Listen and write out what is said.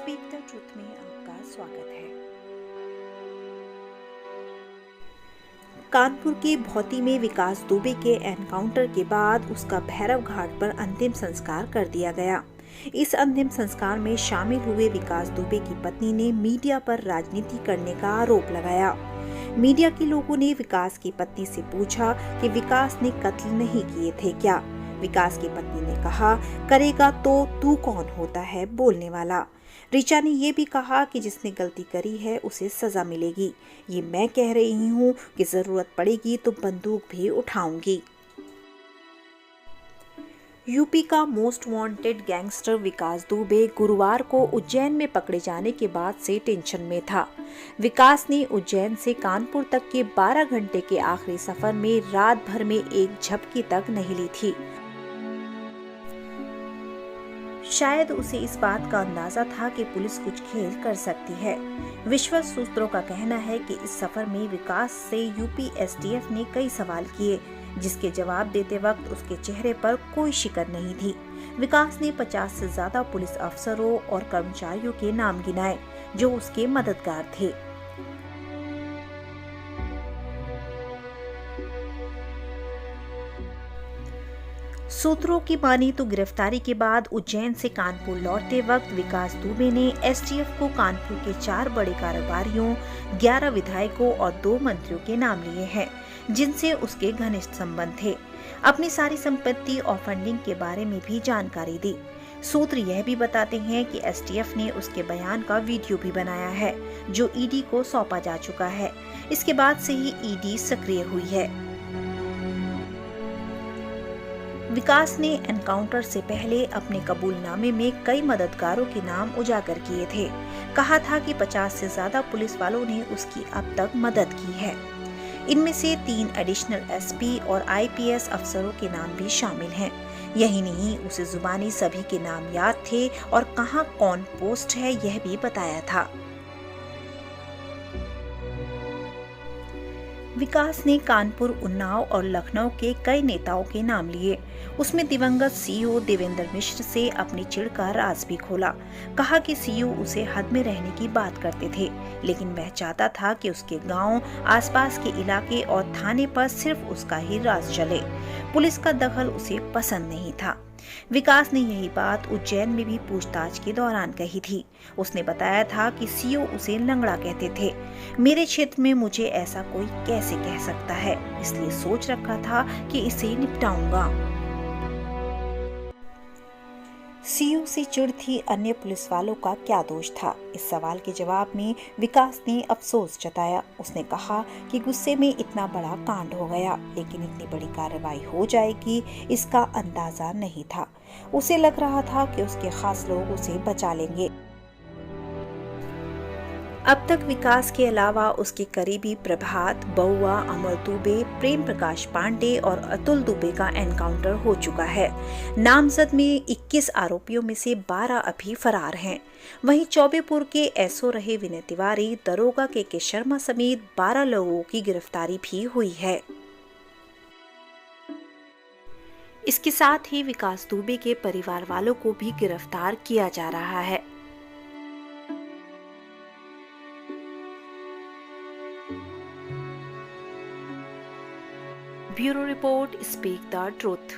Speak the truth में आपका स्वागत है। कानपुर के भौती में विकास दुबे के एनकाउंटर के बाद उसका भैरव घाट पर अंतिम संस्कार कर दिया गया। इस अंतिम संस्कार में शामिल हुए विकास दुबे की पत्नी ने मीडिया पर राजनीति करने का आरोप लगाया। मीडिया के लोगों ने विकास की पत्नी से पूछा कि विकास ने कत्ल नहीं किए थे क्या। विकास की पत्नी ने कहा, करेगा तो तू कौन होता है बोलने वाला। ऋचा ने यह भी कहा कि जिसने गलती करी है उसे सजा मिलेगी। ये मैं कह रही हूँ कि जरूरत पड़ेगी तो बंदूक भी उठाऊंगी। यूपी का मोस्ट वांटेड गैंगस्टर विकास दुबे गुरुवार को उज्जैन में पकड़े जाने के बाद से टेंशन में था। विकास ने उज्जैन से कानपुर तक के 12 घंटे के आखिरी सफर में रात भर में एक झपकी तक नहीं ली थी। शायद उसे इस बात का अंदाजा था कि पुलिस कुछ खेल कर सकती है। विश्वस्त सूत्रों का कहना है कि इस सफर में विकास से यूपी एसटीएफ ने कई सवाल किए, जिसके जवाब देते वक्त उसके चेहरे पर कोई शिकन नहीं थी। विकास ने 50 से ज्यादा पुलिस अफसरों और कर्मचारियों के नाम गिनाए जो उसके मददगार थे। सूत्रों की मानी तो गिरफ्तारी के बाद उज्जैन से कानपुर लौटते वक्त विकास दुबे ने एसटीएफ को कानपुर के 4 बड़े कारोबारियों, 11 विधायकों और 2 मंत्रियों के नाम लिए हैं, जिनसे उसके घनिष्ठ संबंध थे। अपनी सारी संपत्ति और फंडिंग के बारे में भी जानकारी दी। सूत्र यह भी बताते हैं कि एसटीएफ ने उसके बयान का वीडियो भी बनाया है, जो ईडी को सौंपा जा चुका है। इसके बाद से ही ईडी सक्रिय हुई है। विकास ने एनकाउंटर से पहले अपने कबूलनामे में कई मददगारों के नाम उजागर किए थे। कहा था कि 50 से ज्यादा पुलिस वालों ने उसकी अब तक मदद की है। इनमें से 3 एडिशनल एसपी और आईपीएस अफसरों के नाम भी शामिल हैं। यही नहीं, उसे जुबानी सभी के नाम याद थे और कहां कौन पोस्ट है यह भी बताया था। विकास ने कानपुर, उन्नाव और लखनऊ के कई नेताओं के नाम लिए। उसमें दिवंगत सीईओ देवेंद्र मिश्र से अपनी चिढ़ का राज भी खोला। कहा कि सीईओ उसे हद में रहने की बात करते थे, लेकिन वह चाहता था कि उसके गांव, आसपास के इलाके और थाने पर सिर्फ उसका ही राज चले। पुलिस का दखल उसे पसंद नहीं था। विकास ने यही बात उज्जैन में भी पूछताछ के दौरान कही थी। उसने बताया था कि सीईओ उसे लंगड़ा कहते थे। मेरे क्षेत्र में मुझे ऐसा कोई कैसे कह सकता है, इसलिए सोच रखा था कि इसे निपटाऊंगा। सीईओ से चिढ़ थी, अन्य पुलिस वालों का क्या दोष था? इस सवाल के जवाब में विकास ने अफसोस जताया। उसने कहा कि गुस्से में इतना बड़ा कांड हो गया, लेकिन इतनी बड़ी कार्रवाई हो जाएगी इसका अंदाजा नहीं था। उसे लग रहा था कि उसके खास लोग उसे बचा लेंगे। अब तक विकास के अलावा उसके करीबी प्रभात, बउआ, अमर दुबे, प्रेम प्रकाश पांडे और अतुल दुबे का एनकाउंटर हो चुका है। नामजद में 21 आरोपियों में से 12 अभी फरार हैं। वहीं चौबेपुर के एसओ रहे विनय तिवारी, दरोगा के शर्मा समेत 12 लोगों की गिरफ्तारी भी हुई है। इसके साथ ही विकास दुबे के परिवार वालों को भी गिरफ्तार किया जा रहा है। Bureau report, speak the truth.